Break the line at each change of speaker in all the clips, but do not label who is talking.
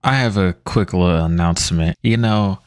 I have a quick little announcement.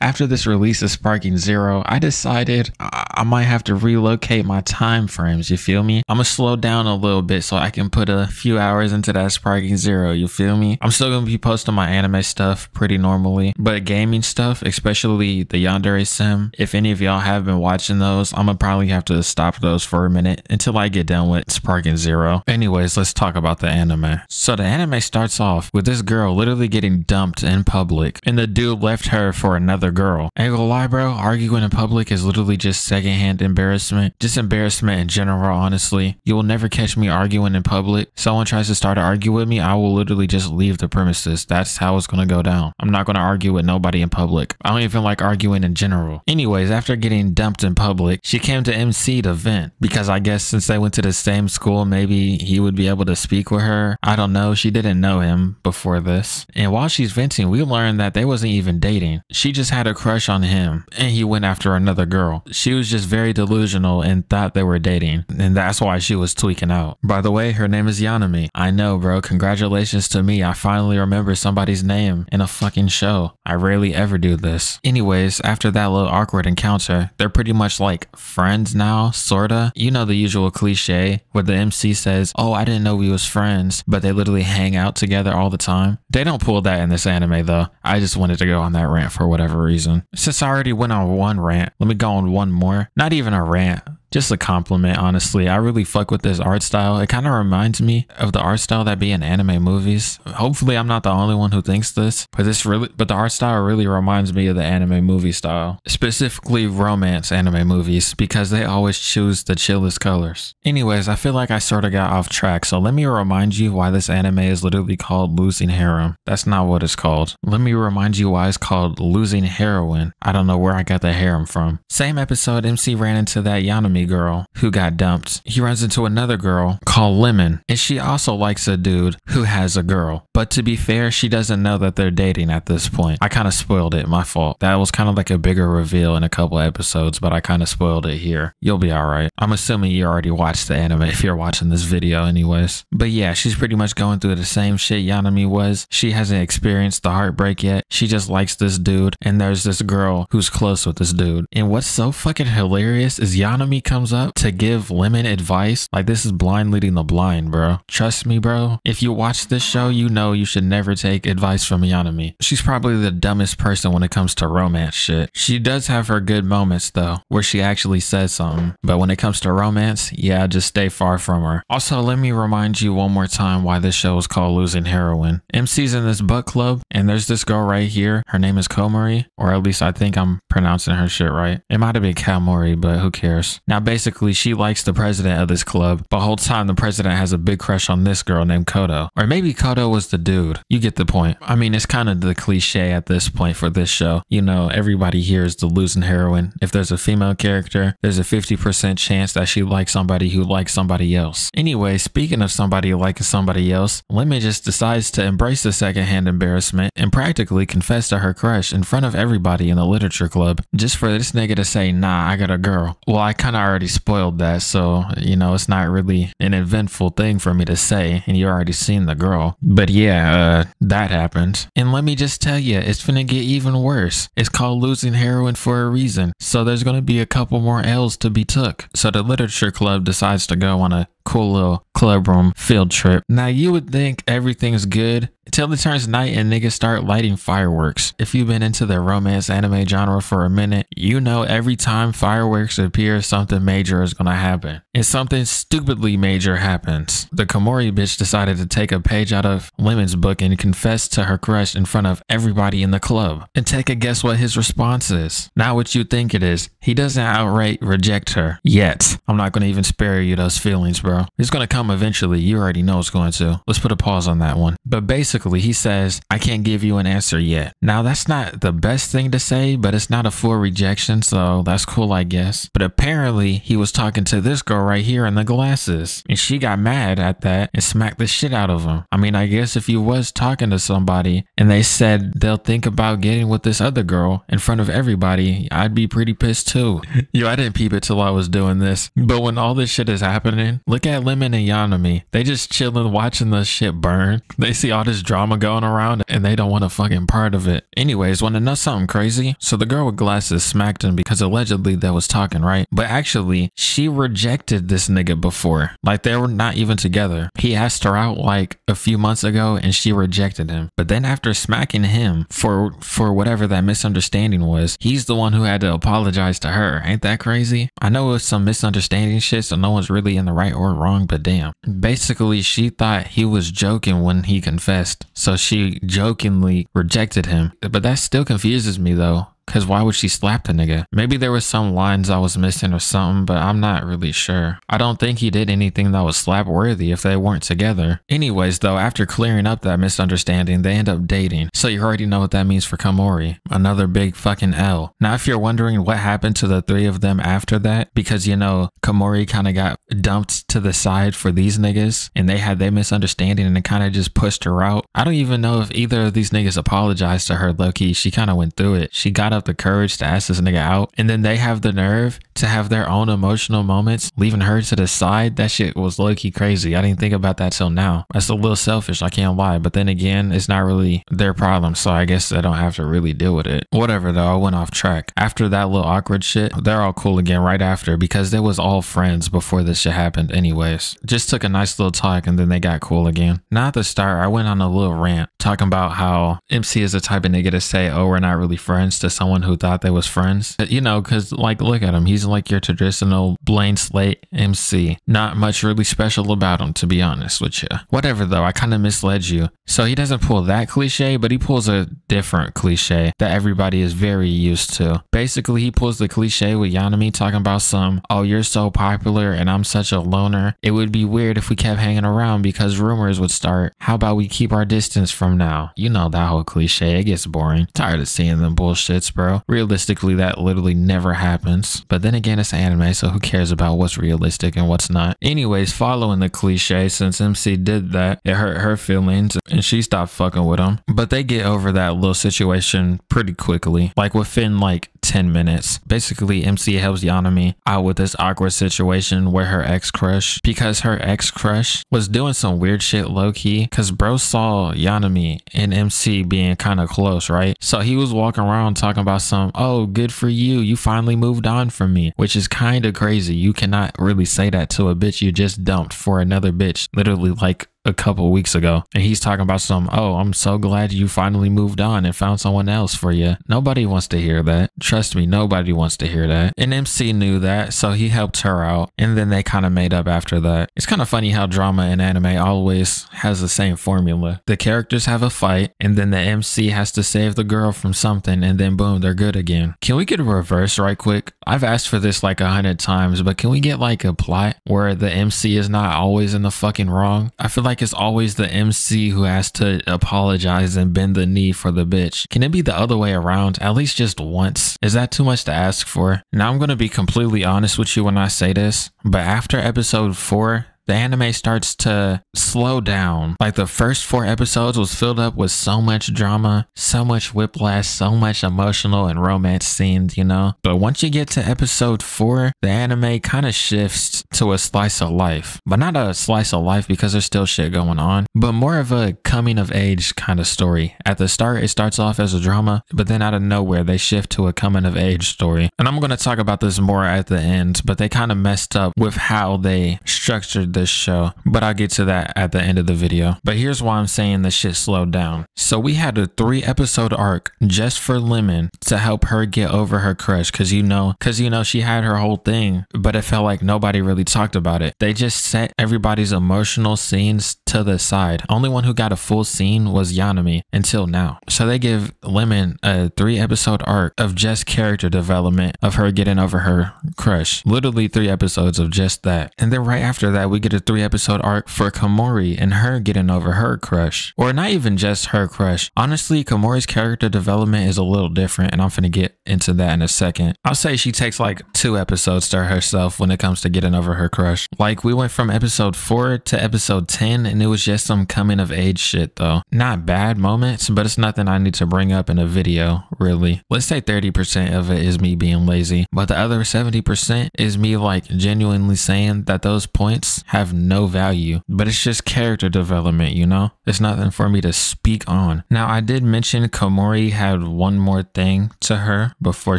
After this release of Sparking Zero, I decided I might have to relocate my time frames, you feel me? I'm gonna slow down a little bit so I can put a few hours into that Sparking Zero, you feel me? I'm still gonna be posting my anime stuff pretty normally, but gaming stuff, especially the Yandere Sim, if any of y'all have been watching those, I'm gonna probably have to stop those for a minute until I get done with Sparking Zero. Anyways, let's talk about the anime. So the anime starts off with this girl literally getting dumped in public, and the dude left her for another girl. Ain't gonna lie, bro, arguing in public is literally just secondhand embarrassment. Just embarrassment in general, honestly. You will never catch me arguing in public. Someone tries to start to argue with me, I will literally just leave the premises. That's how it's gonna go down. I'm not gonna argue with nobody in public. I don't even like arguing in general. Anyways, after getting dumped in public, she came to MC to vent, because I guess since they went to the same school, maybe he would be able to speak with her. I don't know. She didn't know him before this. And while she's venting, we learned that they wasn't even dating. She just had a crush on him, and he went after another girl. She was just very delusional and thought they were dating, and that's why she was tweaking out. By the way, her name is Yanami. I know, bro. Congratulations to me. I finally remember somebody's name in a fucking show. I rarely ever do this. Anyways, after that little awkward encounter, they're pretty much like friends now, sorta. You know the usual cliche where the MC says, "Oh, I didn't know we was friends," but they literally hang out together all the time. They don't pull that in this anime though. I just wanted to go on that rant for whatever reason. Since I already went on one rant, let me go on one more. Not even a rant. Just a compliment, honestly. I really fuck with this art style. It kind of reminds me of the art style that be in anime movies. Hopefully I'm not the only one who thinks this, but the art style really reminds me of the anime movie style, specifically romance anime movies, because they always choose the chillest colors. Anyways, I feel like I sort of got off track, so let me remind you why this anime is literally called Losing Harem. That's not what it's called. Let me remind you why it's called Losing Heroine. I don't know where I got the harem from. Same episode, MC ran into that Yanami girl who got dumped. He runs into another girl called Lemon, and she also likes a dude who has a girl. But to be fair, she doesn't know that they're dating at this point. I kind of spoiled it, my fault. That was kind of like a bigger reveal in a couple episodes, but I kind of spoiled it here. You'll be alright. I'm assuming you already watched the anime if you're watching this video anyways. But yeah, she's pretty much going through the same shit Yanami was. She hasn't experienced the heartbreak yet. She just likes this dude, and there's this girl who's close with this dude. And what's so fucking hilarious is Yanami comes up to give Lemon advice. Like, this is blind leading the blind, bro. Trust me, bro. If you watch this show, you know you should never take advice from Yanami. She's probably the dumbest person when it comes to romance shit. She does have her good moments though, where she actually says something. But when it comes to romance, yeah, just stay far from her. Also, let me remind you one more time why this show is called Losing Heroine. MC's in this book club, and there's this girl right here. Her name is Komori, or at least I think I'm pronouncing her shit right. It might have been Kamori, but who cares? Now, basically, she likes the president of this club, but the whole time the president has a big crush on this girl named Kodo. Or maybe Kodo was the dude. You get the point. I mean, it's kind of the cliche at this point for this show. You know, everybody here is the losing heroine. If there's a female character, there's a 50% chance that she likes somebody who likes somebody else. Anyway, speaking of somebody liking somebody else, Lemon just decides to embrace the secondhand embarrassment and practically confess to her crush in front of everybody in the literature club, just for this nigga to say, "Nah, I got a girl." Well, I kind of already spoiled that, so you know it's not really an eventful thing for me to say, and you already seen the girl. But yeah, that happened, and let me just tell you, it's finna get even worse. It's called Losing Heroine for a reason, so there's gonna be a couple more L's to be took. So the literature club decides to go on a cool little clubroom field trip. Now you would think everything's good until it turns night and niggas start lighting fireworks. If you've been into the romance anime genre for a minute, you know every time fireworks appear, something major is gonna happen. And something stupidly major happens. The Komori bitch decided to take a page out of Lemon's book and confess to her crush in front of everybody in the club. And take a guess what his response is. Not what you think it is. He doesn't outright reject her yet. I'm not gonna even spare you those feelings, bro. It's gonna come eventually. You already know it's going to. Let's put a pause on that one. But basically, he says, "I can't give you an answer yet." Now, that's not the best thing to say, but it's not a full rejection, so that's cool, I guess. But apparently, he was talking to this girl right here in the glasses, and she got mad at that and smacked the shit out of him. I mean, I guess if you was talking to somebody and they said they'll think about getting with this other girl in front of everybody, I'd be pretty pissed too. Yo, I didn't peep it till I was doing this. But when all this shit is happening, look at Lemon and Yanami. They just chilling watching the shit burn. They see all this drama going around and they don't want a fucking part of it. Anyways, want to know something crazy? So the girl with glasses smacked him because allegedly they was talking, right? But actually, she rejected this nigga before. Like, they were not even together. He asked her out like a few months ago and she rejected him. But then after smacking him for whatever that misunderstanding was, he's the one who had to apologize to her. Ain't that crazy? I know it was some misunderstanding shit, so no one's really in the right or wrong, but damn. Basically, she thought he was joking when he confessed, so she jokingly rejected him. But that still confuses me though. Cause why would she slap the nigga? Maybe there was some lines I was missing or something, but I'm not really sure. I don't think he did anything that was slap worthy if they weren't together. Anyways though, after clearing up that misunderstanding, they end up dating. So you already know what that means for Komori. Another big fucking L. Now if you're wondering what happened to the three of them after that, because you know, Komori kind of got dumped to the side for these niggas and they had their misunderstanding and it kind of just pushed her out. I don't even know if either of these niggas apologized to her low-key. She kind of went through it. She got up the courage to ask this nigga out, and then they have the nerve to have their own emotional moments, leaving her to the side. That shit was low-key crazy. I didn't think about that till now. That's a little selfish, I can't lie, but then again, it's not really their problem, so I guess they don't have to really deal with it. Whatever though, I went off track. After that little awkward shit, they're all cool again right after, because they was all friends before this shit happened anyways. Just took a nice little talk and then they got cool again. Now at the start, I went on a little rant talking about how MC is the type of nigga to say, oh, we're not really friends, to someone who thought they was friends. You know, because like, look at him. He's like your traditional blank slate MC. Not much really special about him, to be honest with you. Whatever though, I kind of misled you. So he doesn't pull that cliche, but he pulls a different cliche that everybody is very used to. Basically, he pulls the cliche with Yanami talking about some, oh, you're so popular and I'm such a loner. It would be weird if we kept hanging around because rumors would start. How about we keep our distance from now? You know that whole cliche. It gets boring. Tired of seeing them bullshits, bro. Realistically, that literally never happens. But then again, it's anime, so who cares about what's realistic and what's not? Anyways, following the cliche, since MC did that, it hurt her feelings and she stopped fucking with him. But they get over that little situation pretty quickly, like within like 10 minutes. Basically, MC helps Yanami out with this awkward situation where her ex-crush, because her ex-crush was doing some weird shit low-key, because bro saw Yanami and MC being kind of close, right? So he was walking around talking about some, oh, good for you, you finally moved on from me, which is kind of crazy. You cannot really say that to a bitch you just dumped for another bitch literally like a couple weeks ago. And he's talking about some, oh, I'm so glad you finally moved on and found someone else for you. Nobody wants to hear that. Trust me, nobody wants to hear that. And MC knew that, so he helped her out. And then they kind of made up after that. It's kind of funny how drama in anime always has the same formula. The characters have a fight, and then the MC has to save the girl from something, and then boom, they're good again. Can we get a reverse right quick? I've asked for this like 100 times, but can we get like a plot where the MC is not always in the fucking wrong? I feel like it's always the MC who has to apologize and bend the knee for the bitch. Can it be the other way around, at least just once? Is that too much to ask for? Now I'm gonna be completely honest with you when I say this, but after episode 4, the anime starts to slow down. Like the first 4 episodes was filled up with so much drama, so much whiplash, so much emotional and romance scenes, you know? But once you get to episode 4, the anime kind of shifts to a slice of life. But not a slice of life because there's still shit going on, but more of a coming of age kind of story. At the start, it starts off as a drama, but then out of nowhere, they shift to a coming of age story. And I'm going to talk about this more at the end, but they kind of messed up with how they structured this show, but I'll get to that at the end of the video. But here's why I'm saying the shit slowed down. So we had a 3-episode arc just for Lemon to help her get over her crush, cause you know she had her whole thing, but it felt like nobody really talked about it. They just set everybody's emotional scenes to the side. Only one who got a full scene was Yanami until now. So they give Lemon a 3-episode arc of just character development of her getting over her crush. Literally 3 episodes of just that. And then right after that, we get a 3-episode arc for Komori and her getting over her crush. Or not even just her crush. Honestly, Komori's character development is a little different, and I'm finna get into that in a second. I'll say she takes like 2 episodes to herself when it comes to getting over her crush. Like we went from episode 4 to episode 10 and it was just some coming of age shit though. Not bad moments, but it's nothing I need to bring up in a video, really. Let's say 30% of it is me being lazy, but the other 70% is me like genuinely saying that those points have no value, but it's just character development, you know? It's nothing for me to speak on. Now, I did mention Komori had one more thing to her before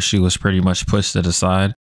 she was pretty much pushed to the side.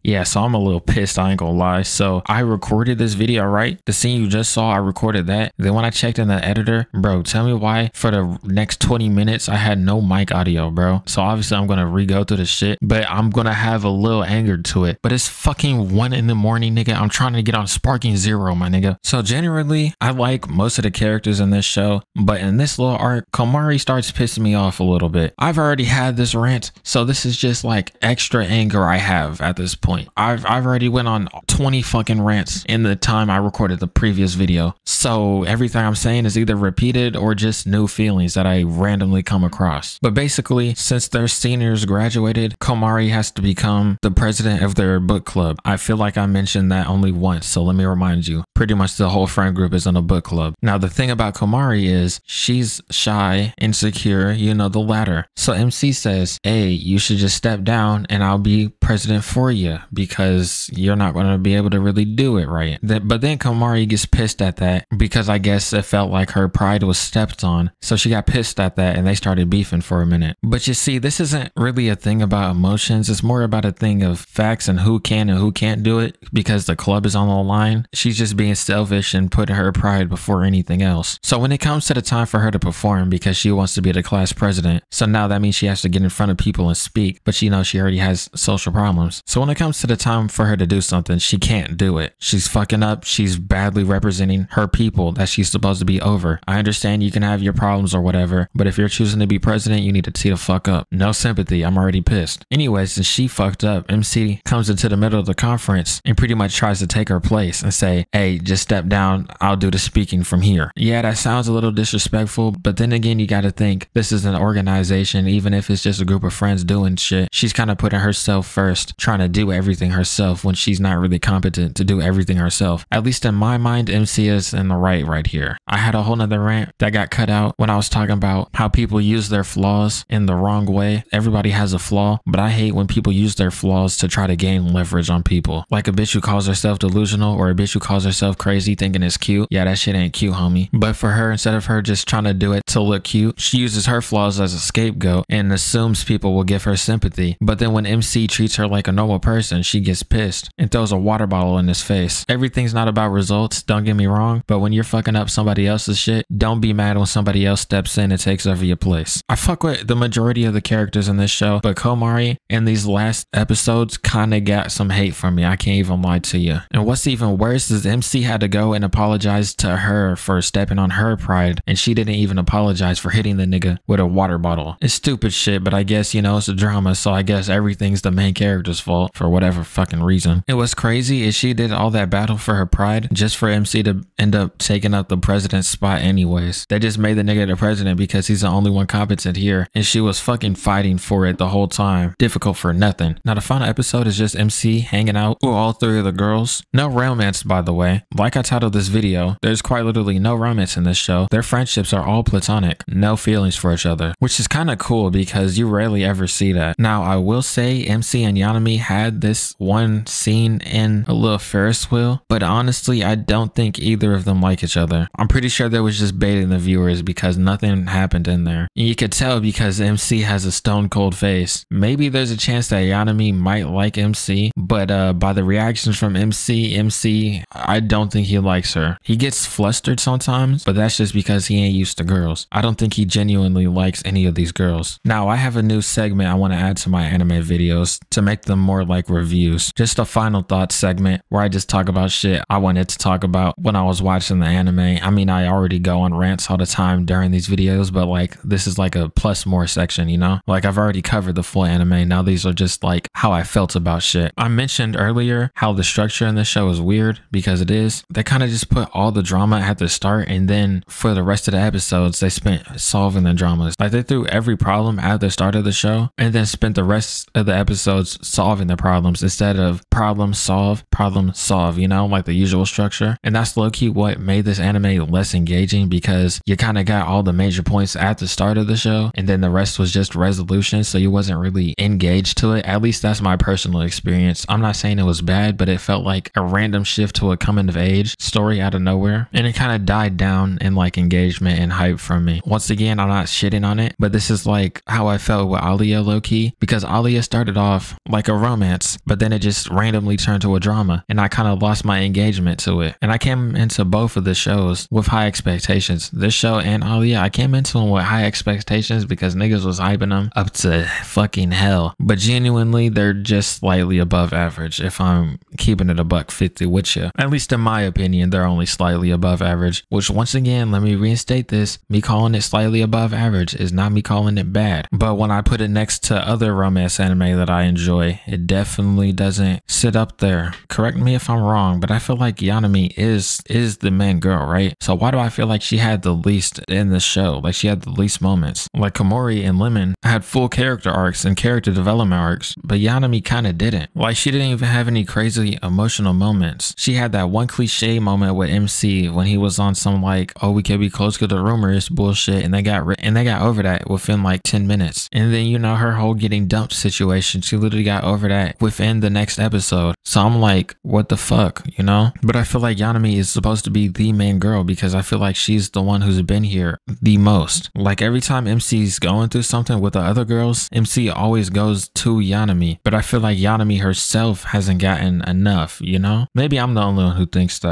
Yeah, so I'm a little pissed, I ain't gonna lie. So I recorded this video, right? The scene you just saw, I recorded that. Then when I checked in the editor, bro, tell me why for the next 20 minutes I had no mic audio, bro. So obviously I'm gonna re-go through the shit, but I'm gonna have a little anger to it. But it's fucking 1 in the morning, nigga. I'm trying to get on Sparking Zero, my nigga. So generally, I like most of the characters in this show, but in this little arc, Komari starts pissing me off a little bit. I've already had this rant, so this is just like extra anger I have at this point. I've already went on 20 fucking rants in the time I recorded the previous video. So everything I'm saying is either repeated or just new feelings that I randomly come across. But basically, since their seniors graduated, Komari has to become the president of their book club. I feel like I mentioned that only once, so let me remind you. Pretty much the whole friend group is in a book club. Now, the thing about Komari is she's shy, insecure, you know, the latter. So MC says, hey, you should just step down and I'll be president for you, because you're not going to be able to really do it right. But then Komari gets pissed at that because I guess it felt like her pride was stepped on. So she got pissed at that and they started beefing for a minute. But you see, this isn't really a thing about emotions. It's more about a thing of facts and who can and who can't do it, because the club is on the line. She's just being selfish and putting her pride before anything else. So when it comes to the time for her to perform, because she wants to be the class president, so now that means she has to get in front of people and speak, but she knows she already has social problems. So when it comes to the time for her to do something, she can't do it. She's fucking up. She's badly representing her people that she's supposed to be over. I understand you can have your problems or whatever, but if you're choosing to be president, you need to tee the fuck up. No sympathy. I'm already pissed. Anyways, since she fucked up, MC comes into the middle of the conference and pretty much tries to take her place and say, hey, just step down. I'll do the speaking from here. Yeah, that sounds a little disrespectful, but then again, you got to think this is an organization. Even if it's just a group of friends doing shit, she's kind of putting herself first, trying to do everything herself when she's not really competent to do everything herself. At least in my mind, MC is in the right here. I had a whole nother rant that got cut out when I was talking about how people use their flaws in the wrong way. Everybody has a flaw, but I hate when people use their flaws to try to gain leverage on people. Like a bitch who calls herself delusional, or a bitch who calls herself crazy thinking it's cute. Yeah, that shit ain't cute, homie. But for her, instead of her just trying to do it to look cute, she uses her flaws as a scapegoat and assumes people will give her sympathy. But then when MC treats her like a normal person, she gets pissed and throws a water bottle in his face. Everything's not about results, don't get me wrong, but when you're fucking up somebody else's shit, don't be mad when somebody else steps in and takes over your place. I fuck with the majority of the characters in this show, but Komari in these last episodes kinda got some hate from me. I can't even lie to you. And what's even worse is MC had to go and apologize to her for stepping on her pride, and she didn't even apologize for hitting the nigga with a water bottle. It's stupid shit, but I guess, you know, it's a drama, so I guess everything's the main character's fault for whatever fucking reason. And what's crazy is she did all that battle for her pride just for MC to end up taking up the president's spot anyways. They just made the nigga the president because he's the only one competent here, and she was fucking fighting for it the whole time. Difficult for nothing. Now the final episode is just MC hanging out with all three of the girls. No romance, by the way. Like I titled this video, there's quite literally no romance in this show. Their friendships are all platonic. No feelings for each other, which is kind of cool because you rarely ever see that. Now I will say MC and Yanami had this one scene in a little Ferris wheel, but honestly I don't think either of them like each other. I'm pretty sure they was just baiting the viewers because nothing happened in there. And you could tell because MC has a stone cold face. Maybe there's a chance that Yanami might like MC, but by the reactions from MC, I don't think he likes her. He gets flustered sometimes, but that's just because he ain't used to girls. I don't think he genuinely likes any of these girls. Now I have a new segment I want to add to my anime videos to make them more like reviews. Just a final thoughts segment where I just talk about shit I wanted to talk about when I was watching the anime. I mean, I already go on rants all the time during these videos, but like this is like a plus more section, you know? Like I've already covered the full anime. Now these are just like how I felt about shit. I mentioned earlier how the structure in the show is weird, because it is. They kind of just put all the drama at the start, and then for the rest of the episodes they spent solving the dramas. Like they threw every problem at the start of the show and then spent the rest of the episodes solving the problem. problems instead of problem solve, you know, like the usual structure. And that's low-key what made this anime less engaging, because you kind of got all the major points at the start of the show and then the rest was just resolution, so you wasn't really engaged to it. At least that's my personal experience. I'm not saying it was bad, but it felt like a random shift to a coming of age story out of nowhere, and it kind of died down in like engagement and hype from me. Once again, I'm not shitting on it, but this is like how I felt with Alia low-key, because Alia started off like a romance, but then it just randomly turned to a drama, and I kind of lost my engagement to it. And I came into both of the shows with high expectations. This show and Alia, I came into them with high expectations because niggas was hyping them up to fucking hell. But genuinely, they're just slightly above average, if I'm keeping it a $1.50 with you. At least in my opinion, they're only slightly above average, which once again, let me reinstate this, me calling it slightly above average is not me calling it bad. But when I put it next to other romance anime that I enjoy, it definitely doesn't sit up there. Correct me if I'm wrong, but I feel like Yanami is the main girl, right? So why do I feel like she had the least in the show? Like she had the least moments. Like Komori and Lemon had full character arcs and character development arcs, but Yanami kind of didn't. Like she didn't even have any crazy emotional moments. She had that one cliche moment with MC when he was on some like, oh, we could be close to the rumors bullshit, and they got over that within like 10 minutes. And then, you know, her whole getting dumped situation, she literally got over that within the next episode. So I'm like, what the fuck, you know? But I feel like Yanami is supposed to be the main girl because I feel like she's the one who's been here the most. Like every time MC's going through something with the other girls, MC always goes to Yanami. But I feel like Yanami herself hasn't gotten enough, you know? Maybe I'm the only one who thinks that.